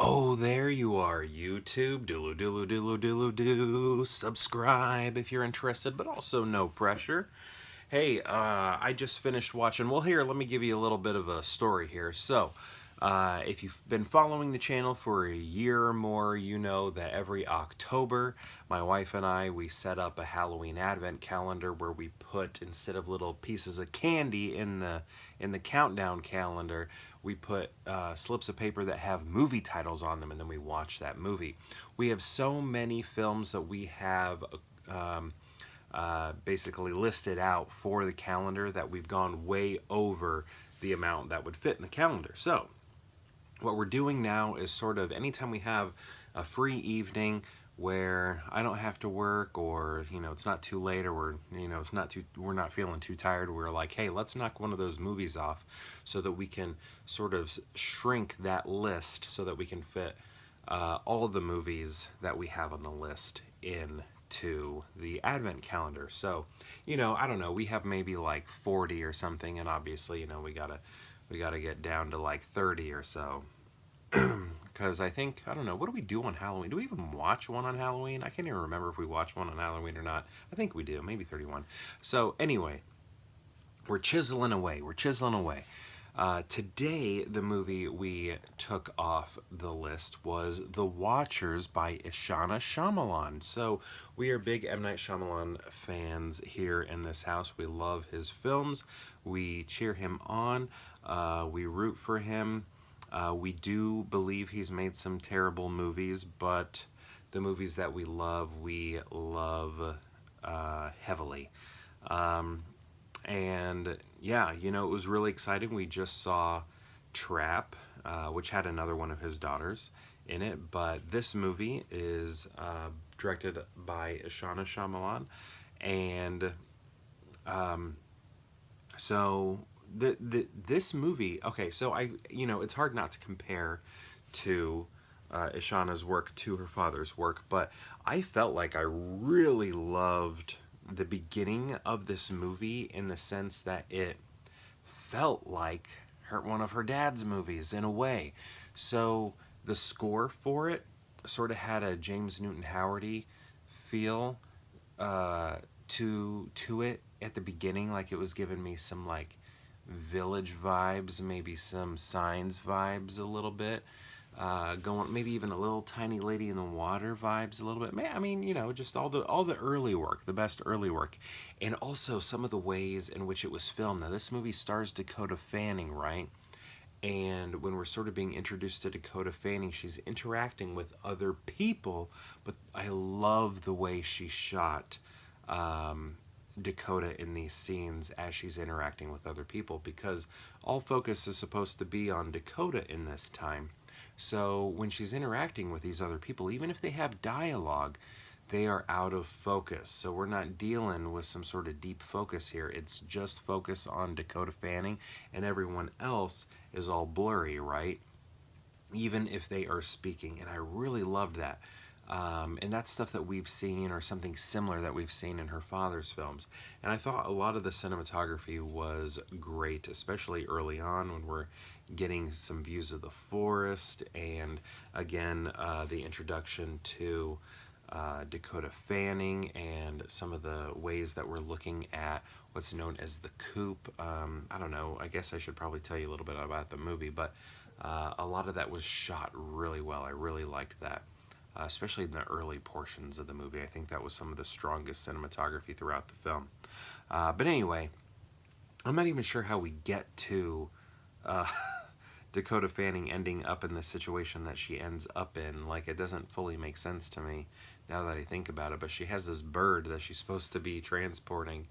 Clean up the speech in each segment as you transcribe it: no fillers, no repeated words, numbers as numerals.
Oh, there you are, YouTube. Doodle doodle doodle doodle doo. Subscribe if you're interested, but also no pressure. Hey, I just finished watching. Well, here, let me give you a little bit of a story here. So, if you've been following the channel for a year or more, you know that every October, my wife and I, we set up a Halloween Advent calendar where we put, instead of little pieces of candy in the countdown calendar, we put slips of paper that have movie titles on them, and then we watch that movie. We have so many films that we have um, basically listed out for the calendar that we've gone way over the amount that would fit in the calendar. So what we're doing now is sort of anytime we have a free evening where I don't have to work, or it's not too late, or we're not feeling too tired, we're like, hey, let's knock one of those movies off so that we can sort of shrink that list so that we can fit all the movies that we have on the list into the advent calendar. So I don't know, we have maybe like 40 or something, and obviously we gotta get down to like 30 or so. Because I don't know, what do we do on Halloween? Do we even watch one on Halloween? I can't even remember if we watch one on Halloween or not. I think we do, maybe 31. So anyway, we're chiseling away. Today, the movie we took off the list was The Watchers by Ishana Shyamalan. So we are big M. Night Shyamalan fans here in this house. We love his films. We cheer him on. We root for him. We do believe he's made some terrible movies, but the movies that we love heavily. And yeah, it was really exciting. We just saw Trap, which had another one of his daughters in it, but this movie is directed by Ishana Shyamalan, and so this movie, okay, so it's hard not to compare to Ishana's work to her father's work, but I felt like I really loved the beginning of this movie, in the sense that it felt like one of her dad's movies in a way. So the score for it sort of had a James Newton Howardy feel to it at the beginning, like it was giving me some like Village vibes, maybe some Signs vibes a little bit, going maybe even a little Tiny Lady in the Water vibes a little bit. I mean, just all the early work, the best early work, and also some of the ways in which it was filmed. Now, this movie stars Dakota Fanning, right? And when we're sort of being introduced to Dakota Fanning, she's interacting with other people, but I love the way she shot Dakota in these scenes as she's interacting with other people, because all focus is supposed to be on Dakota in this time. So when she's interacting with these other people, even if they have dialogue, they are out of focus. So we're not dealing with some sort of deep focus here. It's just focus on Dakota Fanning, and everyone else is all blurry, right? Even if they are speaking. And I really loved that. And that's stuff that we've seen, or something similar that we've seen in her father's films. And I thought a lot of the cinematography was great, especially early on when we're getting some views of the forest, and again, the introduction to Dakota Fanning, and some of the ways that we're looking at what's known as the coop. I don't know, I guess I should probably tell you a little bit about the movie, but a lot of that was shot really well. I really liked that. Especially in the early portions of the movie. I think that was some of the strongest cinematography throughout the film. But anyway, I'm not even sure how we get to Dakota Fanning ending up in the situation that she ends up in. Like, it doesn't fully make sense to me now that I think about it, but she has this bird that she's supposed to be transporting,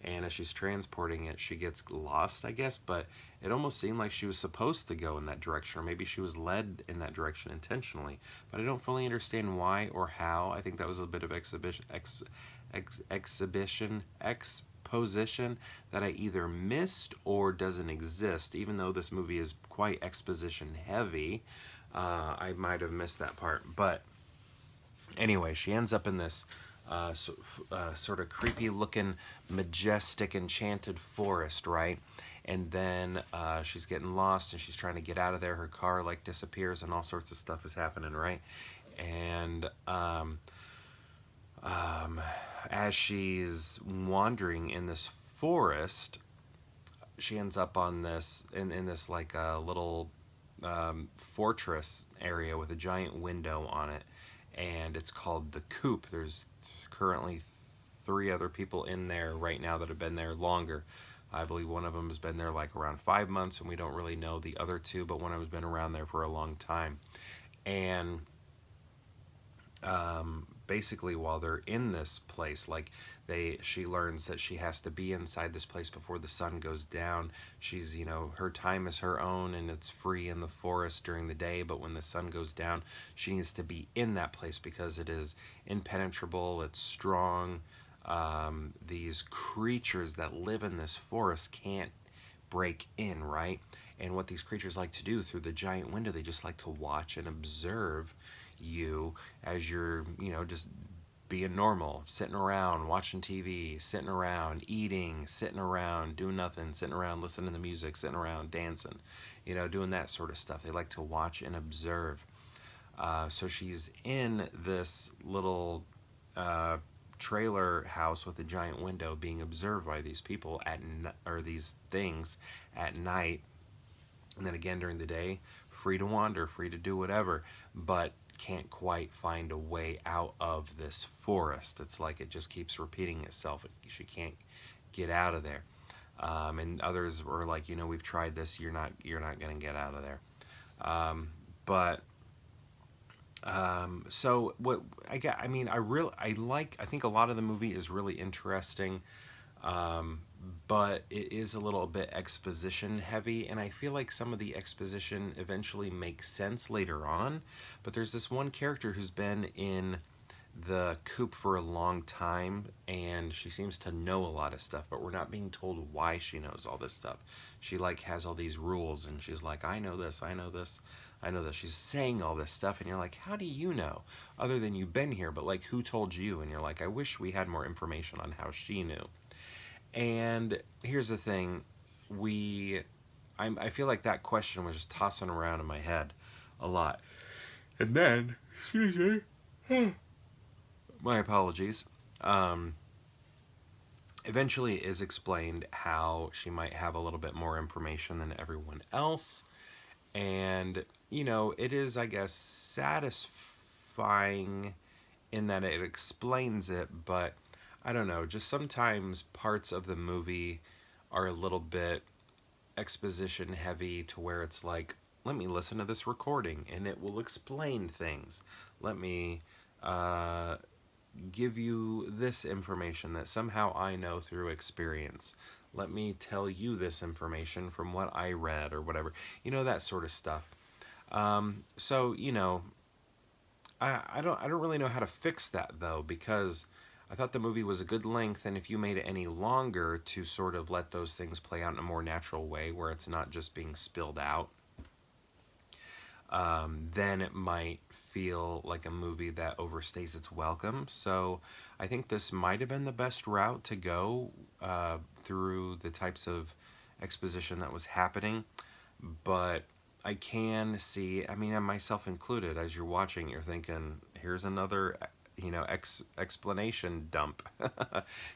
and as she's transporting it, she gets lost, I guess, but it almost seemed like she was supposed to go in that direction, or maybe she was led in that direction intentionally, but I don't fully understand why or how. I think that was a bit of exposition that I either missed or doesn't exist, even though this movie is quite exposition heavy. I might have missed that part, but anyway, she ends up in this sort of creepy looking, majestic, enchanted forest, right? And then she's getting lost and she's trying to get out of there. Her car like disappears and all sorts of stuff is happening, right? And um, as she's wandering in this forest, she ends up on this in this like a little fortress area with a giant window on it, and it's called the Coop. There's currently three other people in there right now that have been there longer. I believe one of them has been there like around 5 months, and we don't really know the other two, but one of them has been around there for a long time. And basically, while they're in this place, like she learns that she has to be inside this place before the sun goes down. She's, her time is her own and it's free in the forest during the day, but when the sun goes down, she needs to be in that place because it is impenetrable, it's strong. These creatures that live in this forest can't break in, right? And what these creatures like to do through the giant window, they just like to watch and observe you as you're, just being normal, sitting around, watching TV, sitting around, eating, sitting around, doing nothing, sitting around, listening to music, sitting around, dancing, doing that sort of stuff. They like to watch and observe. So she's in this little trailer house with a giant window being observed by these people or these things at night. And then again during the day, free to wander, free to do whatever, but can't quite find a way out of this forest. It's like it just keeps repeating itself. She can't get out of there. And others were like, we've tried this. You're not going to get out of there. But so what I got, I think a lot of the movie is really interesting. But it is a little bit exposition heavy, and I feel like some of the exposition eventually makes sense later on. But there's this one character who's been in the Coop for a long time, and she seems to know a lot of stuff, but we're not being told why she knows all this stuff. She like has all these rules, and she's like, I know this, I know this, I know this. She's saying all this stuff, and you're like, how do you know? Other than you've been here, but like, who told you? And you're like, I wish we had more information on how she knew. And here's the thing, I feel like that question was just tossing around in my head a lot. And then, excuse me, my apologies. Um, Eventually, it is explained how she might have a little bit more information than everyone else, and it is, I guess, satisfying in that it explains it, but I don't know, just sometimes parts of the movie are a little bit exposition heavy to where it's like, let me listen to this recording and it will explain things. Let me give you this information that somehow I know through experience. Let me tell you this information from what I read or whatever. That sort of stuff. So, I don't really know how to fix that though, because I thought the movie was a good length, and if you made it any longer to sort of let those things play out in a more natural way where it's not just being spilled out, then it might feel like a movie that overstays its welcome. So I think this might have been the best route to go through the types of exposition that was happening. But I can see, and myself included, as you're watching, you're thinking, here's another, explanation dump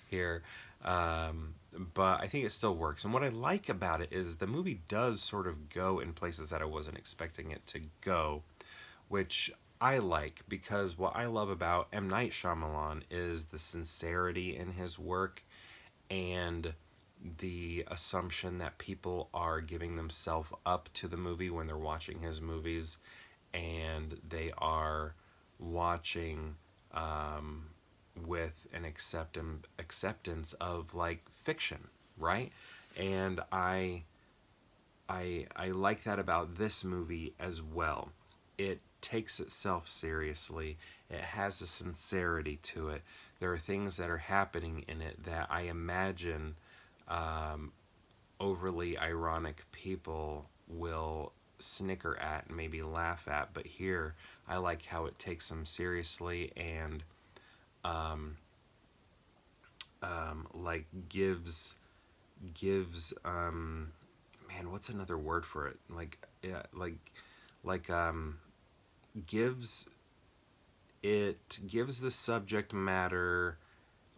here. But I think it still works. And what I like about it is the movie does sort of go in places that I wasn't expecting it to go, which I like, because what I love about M. Night Shyamalan is the sincerity in his work and the assumption that people are giving themselves up to the movie when they're watching his movies, and they are watching with an acceptance of like fiction, right? And I like that about this movie as well. It takes itself seriously. It has a sincerity to it. There are things that are happening in it that I imagine overly ironic people will snicker at and maybe laugh at. But here, I like how it takes them seriously and like gives gives man, what's another word for it? Like yeah, like gives it gives the subject matter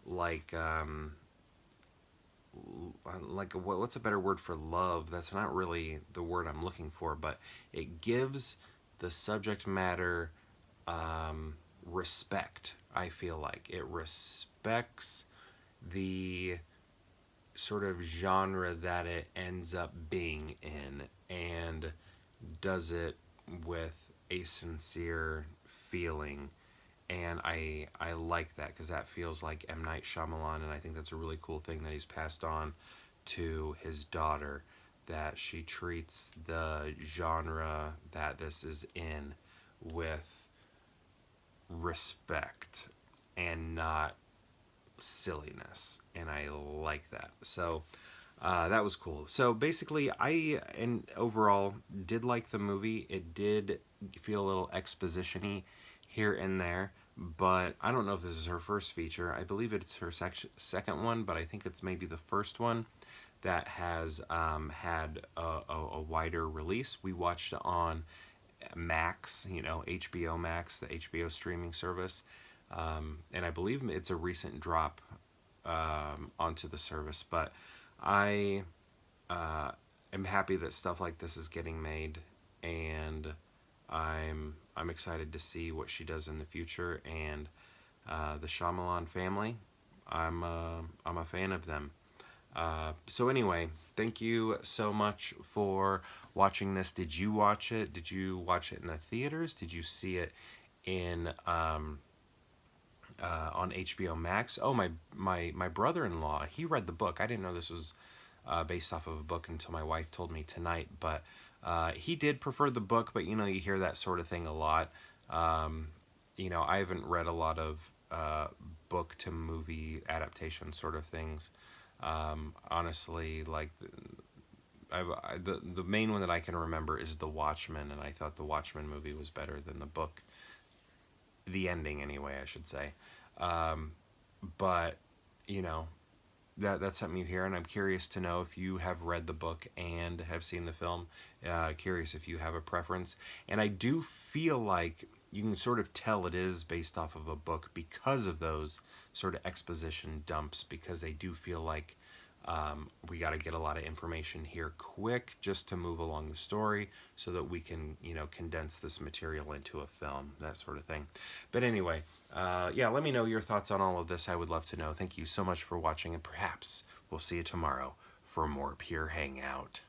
like what's a better word for love? That's not really the word I'm looking for, but it gives the subject matter um, respect. I feel like it respects the sort of genre that it ends up being in and does it with a sincere feeling. And I like that because that feels like M. Night Shyamalan, and I think that's a really cool thing that he's passed on to his daughter, that she treats the genre that this is in with respect and not silliness, and I like that. So that was cool. So basically, I and overall did like the movie. It did feel a little exposition-y here and there, but I don't know if this is her first feature. I believe it's her second one, but I think it's maybe the first one that has had a wider release. We watched it on Max, HBO Max, the HBO streaming service, and I believe it's a recent drop onto the service. But I am happy that stuff like this is getting made, and I'm excited to see what she does in the future. And the Shyamalan family, I'm a fan of them. So anyway, thank you so much for watching this. Did you watch it? Did you watch it in the theaters? Did you see it in on HBO Max? Oh, my brother-in-law, he read the book. I didn't know this was based off of a book until my wife told me tonight. But he did prefer the book. But you hear that sort of thing a lot. I haven't read a lot of book to movie adaptation sort of things. Honestly, like the main one that I can remember is The Watchmen, and I thought the Watchmen movie was better than the book. The ending, anyway, I should say. Um, but you know that's something you hear, and I'm curious to know if you have read the book and have seen the film. Curious if you have a preference, and I do feel like you can sort of tell it is based off of a book because of those sort of exposition dumps, because they do feel like we got to get a lot of information here quick just to move along the story so that we can, condense this material into a film, that sort of thing. But anyway, yeah, let me know your thoughts on all of this. I would love to know. Thank you so much for watching, and perhaps we'll see you tomorrow for more Pure Hangout.